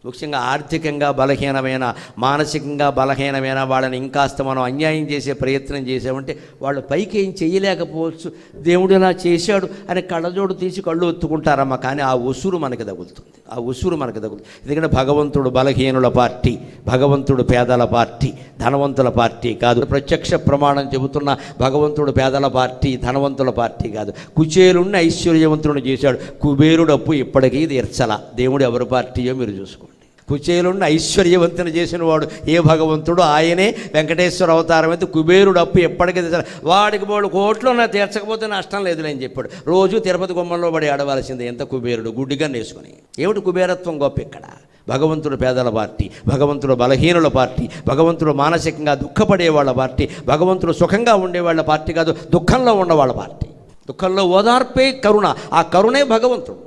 ముఖ్యంగా ఆర్థికంగా బలహీనమైన, మానసికంగా బలహీనమైన వాళ్ళని ఇంకాస్త మనం అన్యాయం చేసే ప్రయత్నం చేసామంటే వాళ్ళు పైకి ఏం చేయలేకపోవచ్చు. దేవుడు ఇలా చేశాడు అని కళ్ళజోడు తీసి కళ్ళు ఒత్తుకుంటారమ్మా, కానీ ఆ ఉసురు మనకి తగులుతుంది, ఆ ఉసురు మనకి తగులుతుంది. ఎందుకంటే భగవంతుడు బలహీనుల పార్టీ, భగవంతుడు పేదల పార్టీ, ధనవంతుల పార్టీ కాదు. ప్రత్యక్ష ప్రమాణం చెబుతున్న భగవంతుడు పేదల పార్టీ, ధనవంతుల పార్టీ కాదు. కుచేలుణ్ణి ఐశ్వర్యవంతుడిని చేశాడు, కుబేరుడు అప్పు ఇప్పటికీ తీర్చల. దేవుడు ఎవరి పార్టీయో మీరు చూసుకోండి. కుచేలుణ్ణి ఐశ్వర్యవంతుని చేసిన వాడు ఏ భగవంతుడు? ఆయనే వెంకటేశ్వర అవతారం అయితే కుబేరుడు అప్పు ఎప్పటికీ తీర్చాలి. వాడికి 3 కోట్లు నా తీర్చకపోతే నష్టం లేదులే అని చెప్పాడు. రోజు తిరుపతి గుమ్మంలో పడి ఆడవలసిందే. ఎంత కుబేరుడు గుడ్డిగా నేసుకొని. ఏమిటి కుబేరత్వం గొప్ప ఇక్కడ? భగవంతుడు పేదల పార్టీ, భగవంతుడు బలహీనుల పార్టీ, భగవంతుడు మానసికంగా దుఃఖపడే వాళ్ళ పార్టీ, భగవంతుడు సుఖంగా ఉండేవాళ్ళ పార్టీ కాదు, దుఃఖంలో ఉన్నవాళ్ళ పార్టీ. దుఃఖంలో ఓదార్పే కరుణ, ఆ కరుణే భగవంతుడు.